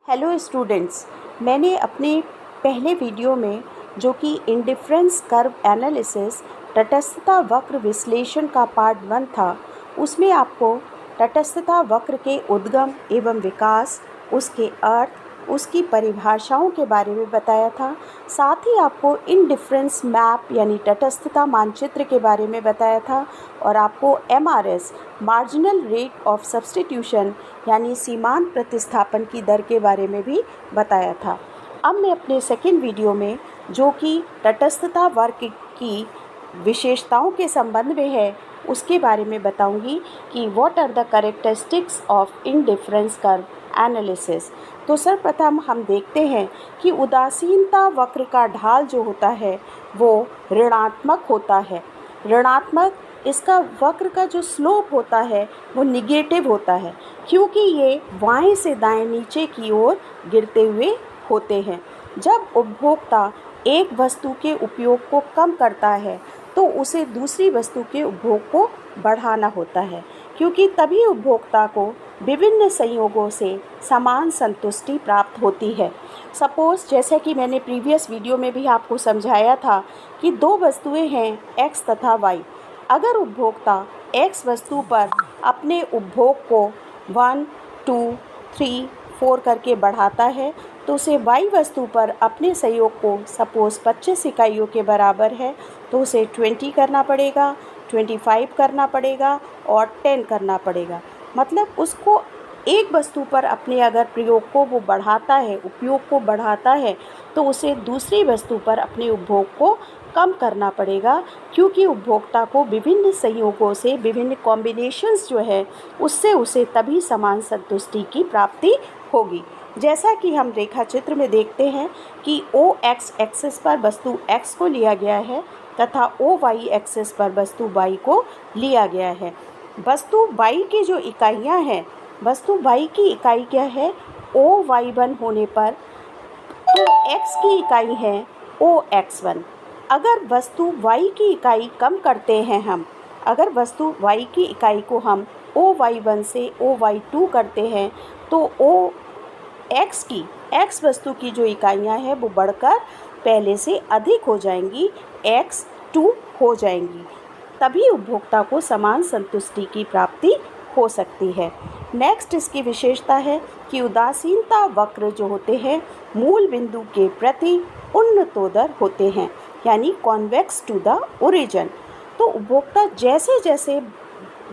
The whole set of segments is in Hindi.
हेलो स्टूडेंट्स, मैंने अपने पहले वीडियो में जो कि इंडिफरेंस कर्व एनालिसिस तटस्थता वक्र विश्लेषण का पार्ट 1 था, उसमें आपको तटस्थता वक्र के उद्गम एवं विकास, उसके अर्थ, उसकी परिभाषाओं के बारे में बताया था। साथ ही आपको इंडिफरेंस मैप यानी तटस्थता मानचित्र के बारे में बताया था और आपको MRS marginal rate of substitution यानी सीमांत प्रतिस्थापन की दर के बारे में भी बताया था। अब मैं अपने सेकेंड वीडियो में जो कि तटस्थता वक्र की विशेषताओं के संबंध में है, उसके बारे में बताऊंगी कि what are the characteristics of indifference curve analysis. तो सर्वप्रथम हम देखते हैं कि उदासीनता वक्र का ढाल जो होता है वो ऋणात्मक होता है। ऋणात्मक इसका वक्र का जो स्लोप होता है वो निगेटिव होता है, क्योंकि ये बाएं से दाएं नीचे की ओर गिरते हुए होते हैं। जब उपभोक्ता एक वस्तु के उपयोग को कम करता है तो उसे दूसरी वस्तु के उपभोग को बढ़ाना होता है, क्योंकि तभी उपभोक्ता को विभिन्न संयोगों से समान संतुष्टि प्राप्त होती है। सपोज़ जैसे कि मैंने प्रीवियस वीडियो में भी आपको समझाया था कि दो वस्तुएं हैं x तथा y। अगर उपभोक्ता x वस्तु पर अपने उपभोग को 1, 2, 3, 4 करके बढ़ाता है तो उसे y वस्तु पर अपने संयोग को सपोज़ 25 इकाइयों के बराबर है तो उसे 20 करना पड़ेगा, 25 करना पड़ेगा और 10 करना पड़ेगा। मतलब उसको एक वस्तु पर अपने अगर प्रयोग को वो बढ़ाता है, उपयोग को बढ़ाता है, तो उसे दूसरी वस्तु पर अपने उपभोग को कम करना पड़ेगा, क्योंकि उपभोक्ता को विभिन्न संयोगों से, विभिन्न कॉम्बिनेशंस जो है उससे उसे तभी समान संतुष्टि की प्राप्ति होगी। जैसा कि हम रेखा चित्र में देखते हैं कि OX एक्सिस पर वस्तु X को लिया गया है तथा OY एक्सिस पर वस्तु Y को लिया गया है। वस्तु Y की जो इकाइयाँ हैं, वस्तु Y की इकाई क्या है? OY1 होने पर तो X की इकाई है OX1। अगर वस्तु Y की इकाई कम करते हैं हम, अगर वस्तु Y की इकाई को हम OY1 से OY2 करते हैं तो X वस्तु की जो इकाइयाँ हैं वो बढ़कर पहले से अधिक हो जाएंगी, X2 हो जाएंगी। तभी उपभोक्ता को समान संतुष्टि की प्राप्ति हो सकती है। नेक्स्ट इसकी विशेषता है कि उदासीनता वक्र जो होते हैं मूल बिंदु के प्रति उन्नतोदर होते हैं, यानी कॉन्वेक्स टू द ओरिजिन। तो उपभोक्ता जैसे जैसे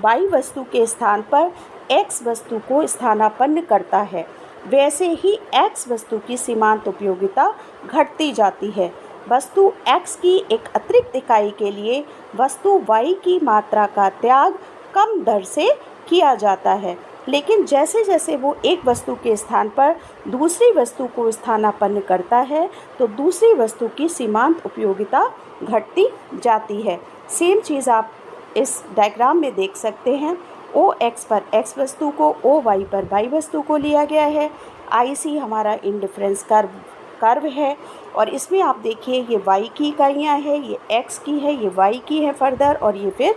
y वस्तु के स्थान पर x वस्तु को स्थानापन्न करता है, वैसे ही x वस्तु की सीमांत उपयोगिता घटती जाती है। वस्तु x की एक अतिरिक्त इकाई के लिए वस्तु y की मात्रा का त्याग कम दर से किया जाता है, लेकिन जैसे जैसे वो एक वस्तु के स्थान पर दूसरी वस्तु को स्थानापन्न करता है तो दूसरी वस्तु की सीमांत उपयोगिता घटती जाती है। सेम चीज़ आप इस डायग्राम में देख सकते हैं। OX पर X वस्तु को, OY पर Y वस्तु को लिया गया है। IC हमारा इंडिफरेंस कर्व है और इसमें आप देखिए ये Y की इकाइयाँ हैं, ये X की है, ये Y की है फर्दर, और ये फिर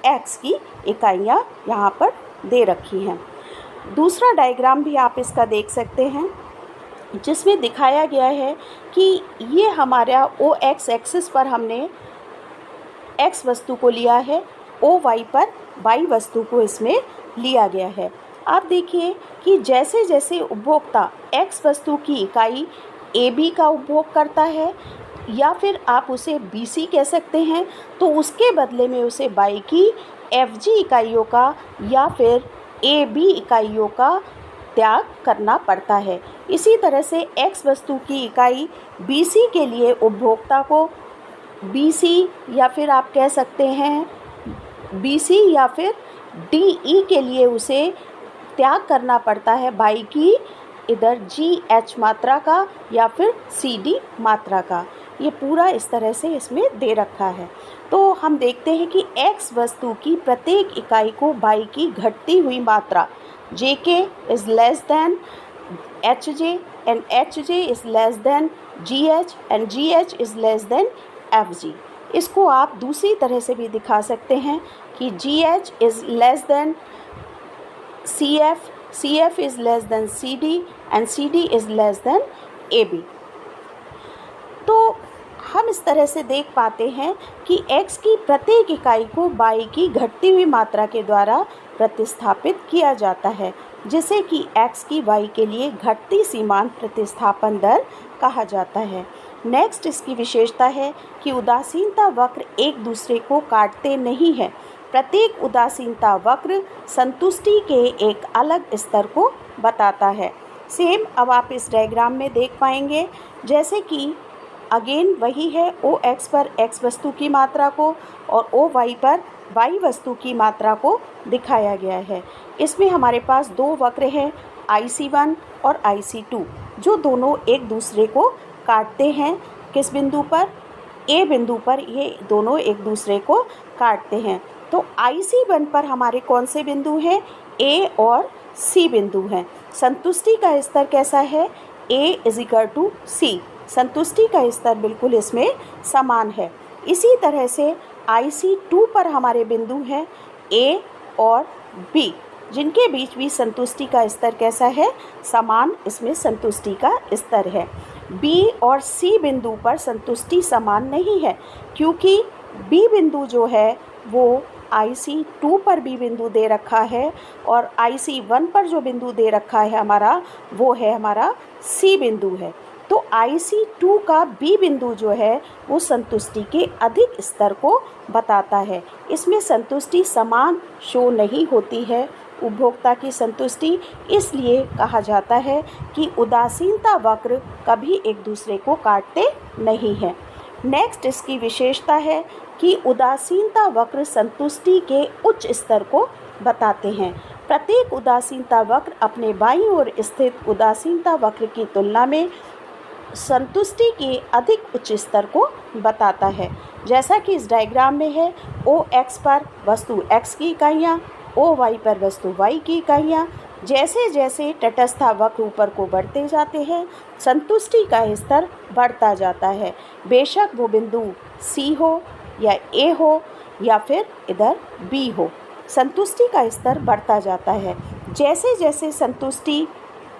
X की इकाइयाँ यहाँ पर दे रखी हैं। दूसरा डायग्राम भी आप इसका देख सकते हैं, जिसमें दिखाया गया है कि ये हमारा OX एक्सिस पर हमने X वस्तु को लिया है, OY पर Y वस्तु को इसमें लिया गया है। आप देखिए कि जैसे जैसे उपभोक्ता X वस्तु की इकाई AB का उपभोग करता है, या फिर आप उसे BC कह सकते हैं, तो उसके बदले में उसे Y की FG इकाइयों का या फिर AB इकाइयों का त्याग करना पड़ता है। इसी तरह से X वस्तु की इकाई BC के लिए उपभोक्ता को BC या फिर आप कह सकते हैं BC या फिर DE के लिए उसे त्याग करना पड़ता है Y की इधर GH मात्रा का या फिर CD मात्रा का। ये पूरा इस तरह से इसमें दे रखा है। तो हम देखते हैं कि X वस्तु की प्रत्येक इकाई को Y की घटती हुई मात्रा JK is less than HJ and HJ is less than GH and GH is less than FG। इसको आप दूसरी तरह से भी दिखा सकते हैं कि GH is less than CF, CF is less than CD and CD is less than AB। तो हम इस तरह से देख पाते हैं कि x की प्रत्येक इकाई को y की घटती हुई मात्रा के द्वारा प्रतिस्थापित किया जाता है, जिसे कि x की y के लिए घटती सीमांत प्रतिस्थापन दर कहा जाता है। नेक्स्ट इसकी विशेषता है कि उदासीनता वक्र एक दूसरे को काटते नहीं हैं। प्रत्येक उदासीनता वक्र संतुष्टि के एक अलग स्तर को बताता है। सेम अब आप इस डायग्राम में देख पाएंगे, जैसे कि अगेन वही है, ओ एक्स पर एक्स वस्तु की मात्रा को और ओ वाई पर वाई वस्तु की मात्रा को दिखाया गया है। इसमें हमारे पास दो वक्र हैं, IC1 और IC2, जो दोनों एक दूसरे को काटते हैं। किस बिंदु पर? ए बिंदु पर ये दोनों एक दूसरे को काटते हैं। तो IC1 पर हमारे कौन से बिंदु हैं? ए और सी बिंदु हैं। संतुष्टि का स्तर कैसा है? A = C। संतुष्टि का स्तर बिल्कुल इसमें समान है। इसी तरह से IC2 पर हमारे बिंदु हैं A और B, जिनके बीच भी संतुष्टि का स्तर कैसा है? समान इसमें संतुष्टि का स्तर है। B और C बिंदु पर संतुष्टि समान नहीं है, क्योंकि B बिंदु जो है वो IC2 पर B बिंदु दे रखा है और IC1 पर जो बिंदु दे रखा है हमारा, वो है हमारा C बिंदु है। तो IC2 का B बिंदु जो है वो संतुष्टि के अधिक स्तर को बताता है। इसमें संतुष्टि समान शो नहीं होती है, उपभोक्ता की संतुष्टि, इसलिए कहा जाता है कि उदासीनता वक्र कभी एक दूसरे को काटते नहीं हैं। नेक्स्ट इसकी विशेषता है कि उदासीनता वक्र संतुष्टि के उच्च स्तर को बताते हैं। प्रत्येक उदासीनता वक्र अपने बाईं ओर स्थित उदासीनता वक्र की तुलना में संतुष्टि के अधिक उच्च स्तर को बताता है। जैसा कि इस डायग्राम में है, ओ एक्स पर वस्तु x की इकाइयाँ, ओ वाई पर वस्तु y की इकाइयाँ। जैसे जैसे तटस्थ वक्र ऊपर को बढ़ते जाते हैं, संतुष्टि का स्तर बढ़ता जाता है, बेशक वो बिंदु C हो या A हो या फिर इधर B हो। संतुष्टि का स्तर बढ़ता जाता है। जैसे जैसे संतुष्टि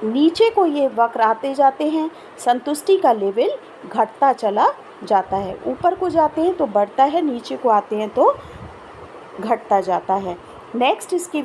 नीचे को ये वक्र आते जाते हैं, संतुष्टि का लेवल घटता चला जाता है। ऊपर को जाते हैं तो बढ़ता है, नीचे को आते हैं तो घटता जाता है। नेक्स्ट इसकी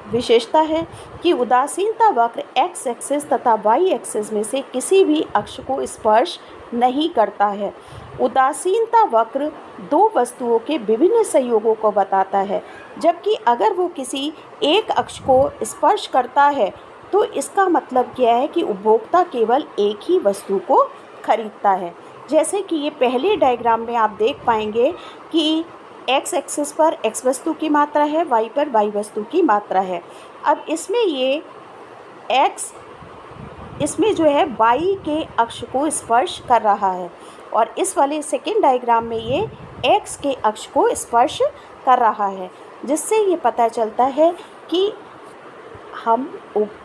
विशेषता है कि उदासीनता वक्र x एक्सिस तथा y एक्सिस में से किसी भी अक्ष को स्पर्श नहीं करता है। उदासीनता वक्र दो वस्तुओं के विभिन्न संयोगों को बताता है, जबकि अगर वो किसी एक अक्ष को स्पर्श करता है तो इसका मतलब क्या है कि उपभोक्ता केवल एक ही वस्तु को खरीदता है। जैसे कि ये पहले डायग्राम में आप देख पाएंगे कि x एक्सिस पर x वस्तु की मात्रा है, y पर y वस्तु की मात्रा है। अब इसमें ये x इसमें जो है y के अक्ष को स्पर्श कर रहा है और इस वाले सेकेंड डायग्राम में ये x के अक्ष को स्पर्श कर रहा है, जिससे ये पता चलता है कि हम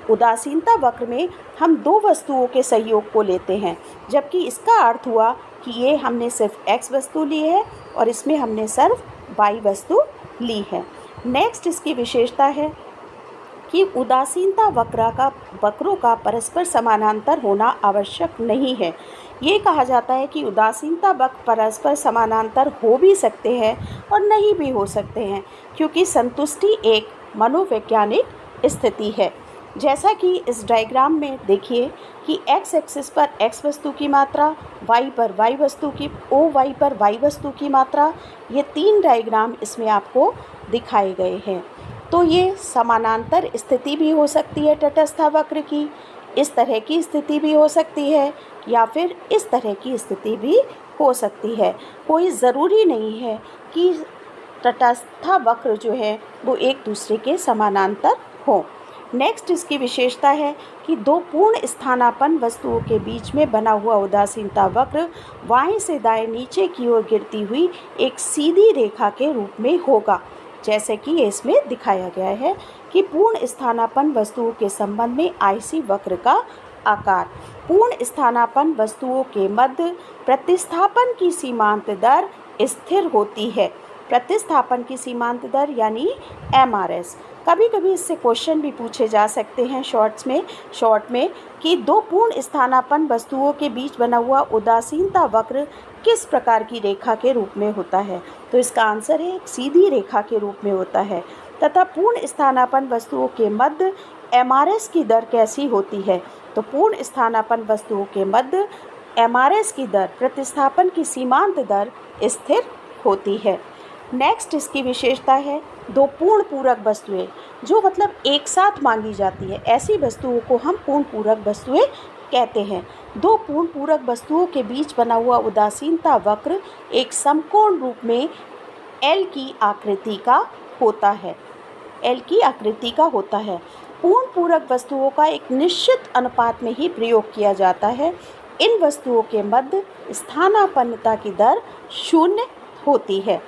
उदासीनता वक्र में हम दो वस्तुओं के संयोग को लेते हैं, जबकि इसका अर्थ हुआ कि ये हमने सिर्फ x वस्तु ली है और इसमें हमने सिर्फ y वस्तु ली है। नेक्स्ट इसकी विशेषता है कि उदासीनता वक्रों का परस्पर समानांतर होना आवश्यक नहीं है। ये कहा जाता है कि उदासीनता वक्र परस्पर समानांतर हो भी सकते हैं और नहीं भी हो सकते हैं, क्योंकि संतुष्टि एक मनोवैज्ञानिक स्थिति है। जैसा कि इस डायग्राम में देखिए कि x एक्सिस पर x वस्तु की मात्रा, y पर y वस्तु की, OY पर y वस्तु की मात्रा, ये तीन डायग्राम इसमें आपको दिखाए गए हैं। तो ये समानांतर स्थिति भी हो सकती है तटस्थ वक्र की, इस तरह की स्थिति भी हो सकती है या फिर इस तरह की स्थिति भी हो सकती है। कोई ज़रूरी नहीं है कि तटस्थ वक्र जो है वो एक दूसरे के समानांतर हो। नेक्स्ट इसकी विशेषता है कि दो पूर्ण स्थानापन्न वस्तुओं के बीच में बना हुआ उदासीनता वक्र बाएं से दाएं नीचे की ओर गिरती हुई एक सीधी रेखा के रूप में होगा। जैसे कि इसमें दिखाया गया है कि पूर्ण स्थानापन्न वस्तुओं के संबंध में IC वक्र का आकार। पूर्ण स्थानापन्न वस्तुओं के मध्य प्रतिस्थापन की सीमांत दर स्थिर होती है। प्रतिस्थापन की सीमांत दर यानी MRS। कभी कभी इससे क्वेश्चन भी पूछे जा सकते हैं शॉर्ट में कि दो पूर्ण स्थानापन्न वस्तुओं के बीच बना हुआ उदासीनता वक्र किस प्रकार की रेखा के रूप में होता है। तो इसका आंसर है एक सीधी रेखा के रूप में होता है। तथा पूर्ण स्थानापन्न वस्तुओं के मध्य MRS की दर कैसी होती है। तो पूर्ण स्थानापन्न वस्तुओं के मध्य MRS की दर प्रतिस्थापन की सीमांत दर स्थिर होती है। नेक्स्ट इसकी विशेषता है दो पूर्ण पूरक वस्तुएं, जो मतलब एक साथ मांगी जाती है, ऐसी वस्तुओं को हम पूर्ण पूरक वस्तुएं कहते हैं। दो पूर्ण पूरक वस्तुओं के बीच बना हुआ उदासीनता वक्र एक समकोण रूप में L की आकृति का होता है। पूर्ण पूरक वस्तुओं का एक निश्चित अनुपात में ही प्रयोग किया जाता है। इन वस्तुओं के मध्य स्थानापन्नता की दर 0 होती है।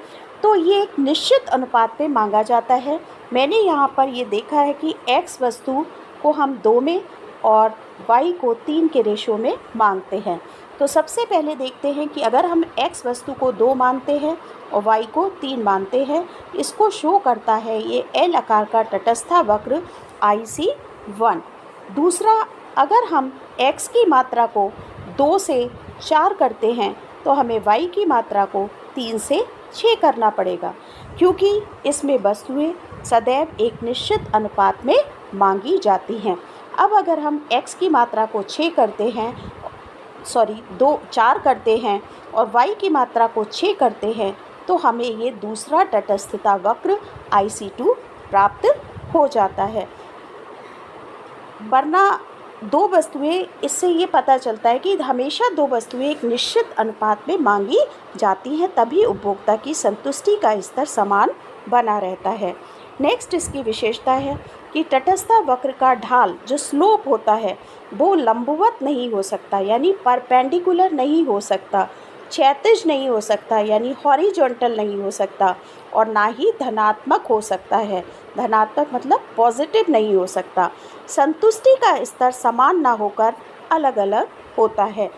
तो ये एक निश्चित अनुपात में मांगा जाता है। मैंने यहाँ पर ये देखा है कि x वस्तु को हम 2 में और y को 3 के रेशो में मांगते हैं। तो सबसे पहले देखते हैं कि अगर हम x वस्तु को 2 मानते हैं और y को 3 मानते हैं, इसको शो करता है ये L आकार का तटस्थ वक्र IC1। दूसरा, अगर हम x की मात्रा को 2 से 4 करते हैं तो हमें y की मात्रा को 3 से 6 करना पड़ेगा, क्योंकि इसमें वस्तुएं सदैव एक निश्चित अनुपात में मांगी जाती हैं। अब अगर हम x की मात्रा को 4 करते हैं और y की मात्रा को 6 करते हैं तो हमें ये दूसरा तटस्थता वक्र IC2 प्राप्त हो जाता है। वरना दो वस्तुएं, इससे ये पता चलता है कि हमेशा दो वस्तुएं एक निश्चित अनुपात में मांगी जाती हैं, तभी उपभोक्ता की संतुष्टि का स्तर समान बना रहता है। नेक्स्ट इसकी विशेषता है कि तटस्थ वक्र का ढाल जो स्लोप होता है वो लंबवत नहीं हो सकता, यानी परपेंडिकुलर नहीं हो सकता, क्षैतिज नहीं हो सकता, यानी हॉरिजॉन्टल नहीं हो सकता, और ना ही धनात्मक हो सकता है। धनात्मक मतलब पॉजिटिव नहीं हो सकता। संतुष्टि का स्तर समान ना होकर अलग अलग होता है।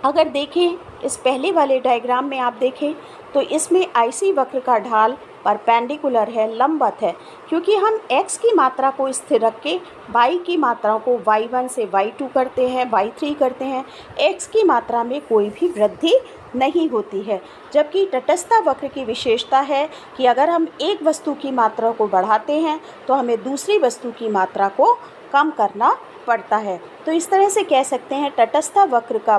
अगर देखें इस पहले वाले डायग्राम में आप देखें तो इसमें IC वक्र का ढाल परपेंडिकुलर है, लंबवत है, क्योंकि हम x की मात्रा को स्थिर रख के y की मात्राओं को y1 से y2 करते हैं, y3 करते हैं। x की मात्रा में कोई भी वृद्धि नहीं होती है। जबकि तटस्थ वक्र की विशेषता है कि अगर हम एक वस्तु की मात्रा को बढ़ाते हैं तो हमें दूसरी वस्तु की मात्रा को कम करना पड़ता है। तो इस तरह से कह सकते हैं तटस्थ वक्र का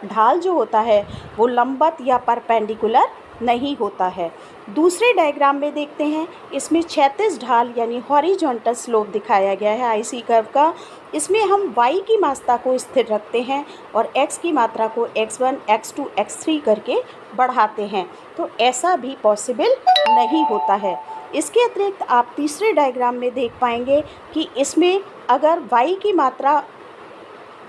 ढाल जो होता है वो लंबवत या परपेंडिकुलर नहीं होता है। दूसरे डायग्राम में देखते हैं, इसमें क्षैतिज ढाल यानी हॉरिजॉन्टल स्लोप दिखाया गया है IC कर्व का। इसमें हम y की मात्रा को स्थिर रखते हैं और x की मात्रा को x1, x2, x3 करके बढ़ाते हैं, तो ऐसा भी पॉसिबल नहीं होता है। इसके अतिरिक्त आप तीसरे डायग्राम में देख पाएंगे कि इसमें अगर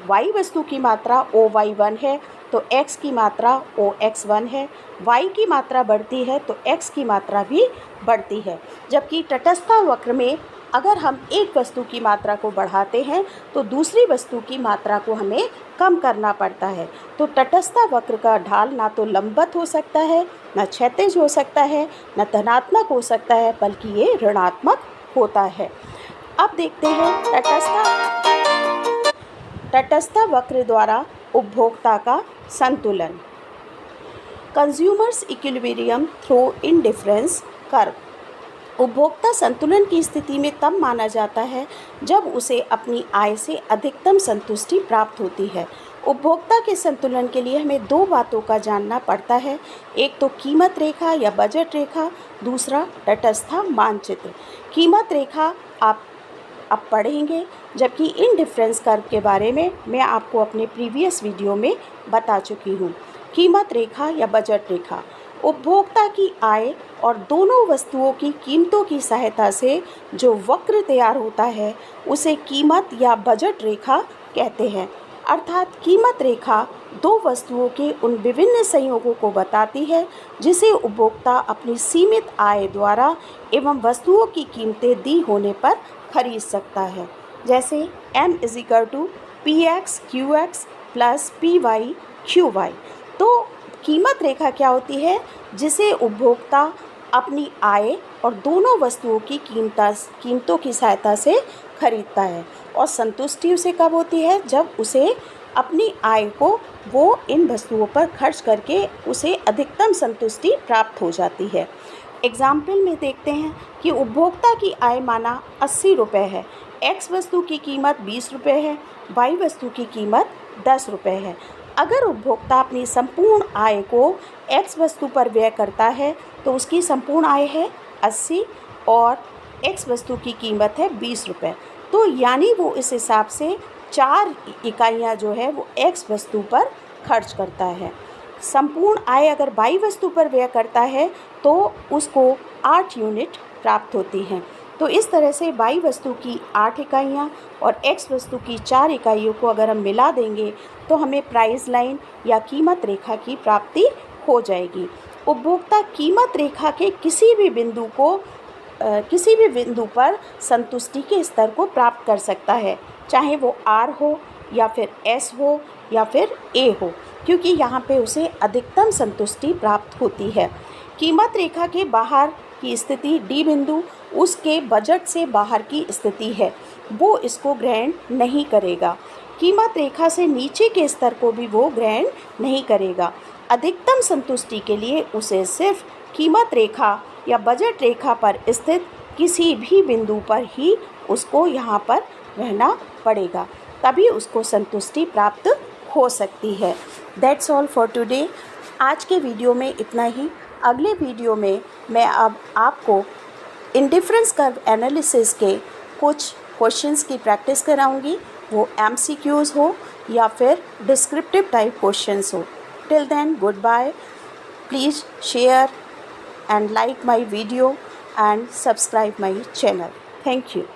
y वस्तु की मात्रा OY1 है तो x की मात्रा OX1 है, y की मात्रा बढ़ती है तो x की मात्रा भी बढ़ती है। जबकि तटस्थ वक्र में अगर हम एक वस्तु की मात्रा को बढ़ाते हैं तो दूसरी वस्तु की मात्रा को हमें कम करना पड़ता है। तो तटस्थ वक्र का ढाल ना तो लंबवत हो सकता है, ना क्षैतिज हो सकता है, ना धनात्मक हो सकता है, बल्कि ये ऋणात्मक होता है। अब देखते हैं तटस्थ वक्र द्वारा उपभोक्ता का संतुलन। Consumers equilibrium through indifference curve. उपभोक्ता संतुलन की स्थिति में तब माना जाता है जब उसे अपनी आय से अधिकतम संतुष्टि प्राप्त होती है। उपभोक्ता के संतुलन के लिए हमें दो बातों का जानना पड़ता है, एक तो कीमत रेखा या बजट रेखा, दूसरा तटस्थ मानचित्र। कीमत रेखा आप पढ़ेंगे, जबकि इंडिफरेंस कर्व के बारे में मैं आपको अपने प्रीवियस वीडियो में बता चुकी हूँ। कीमत रेखा या बजट रेखा उपभोक्ता की आय और दोनों वस्तुओं की कीमतों की सहायता से जो वक्र तैयार होता है उसे कीमत या बजट रेखा कहते हैं। अर्थात कीमत रेखा दो वस्तुओं के उन विभिन्न संयोगों को बताती है जिसे उपभोक्ता अपनी सीमित आय द्वारा एवं वस्तुओं की कीमतें दी होने पर खरीद सकता है। जैसे M = PX QX + PY QY। तो कीमत रेखा क्या होती है, जिसे उपभोक्ता अपनी आय और दोनों वस्तुओं की कीमतों की सहायता से खरीदता है। और संतुष्टि उसे कब होती है? जब उसे अपनी आय को वो इन वस्तुओं पर खर्च करके उसे अधिकतम संतुष्टि प्राप्त हो जाती है। एग्जाम्पल में देखते हैं कि उपभोक्ता की आय माना 80 रुपये है, एक्स वस्तु की कीमत 20 रुपये है, वाई वस्तु की कीमत 10 रुपये है। अगर उपभोक्ता अपनी संपूर्ण आय को एक्स वस्तु पर व्यय करता है तो उसकी संपूर्ण आय है 80 और एक्स वस्तु की कीमत है 20 रुपये। तो यानी वो इस हिसाब से 4 इकाइयाँ जो है वो एक्स वस्तु पर खर्च करता है। संपूर्ण आय अगर वाई वस्तु पर व्यय करता है तो उसको 8 यूनिट प्राप्त होती हैं। तो इस तरह से वाई वस्तु की 8 इकाइयाँ और एक्स वस्तु की 4 इकाइयों को अगर हम मिला देंगे तो हमें प्राइस लाइन या कीमत रेखा की प्राप्ति हो जाएगी। उपभोक्ता कीमत रेखा के किसी भी बिंदु पर संतुष्टि के स्तर को प्राप्त कर सकता है, चाहे वो आर हो या फिर एस हो या फिर ए हो, क्योंकि यहाँ पे उसे अधिकतम संतुष्टि प्राप्त होती है। कीमत रेखा के बाहर की स्थिति डी बिंदु उसके बजट से बाहर की स्थिति है, वो इसको ग्रहण नहीं करेगा। कीमत रेखा से नीचे के स्तर को भी वो ग्रहण नहीं करेगा। अधिकतम संतुष्टि के लिए उसे सिर्फ कीमत रेखा या बजट रेखा पर स्थित किसी भी बिंदु पर ही उसको यहाँ पर रहना पड़ेगा, तभी उसको संतुष्टि प्राप्त हो सकती है। That's all for today. आज के वीडियो में इतना ही। अगले वीडियो में मैं अब आपको इंडिफरेंस कर्व एनालिसिस के कुछ क्वेश्चंस की प्रैक्टिस कराऊंगी, वो MCQs हो या फिर डिस्क्रिप्टिव टाइप क्वेश्चंस हो। Till then, good bye. Please share and like my video and subscribe my channel. Thank you.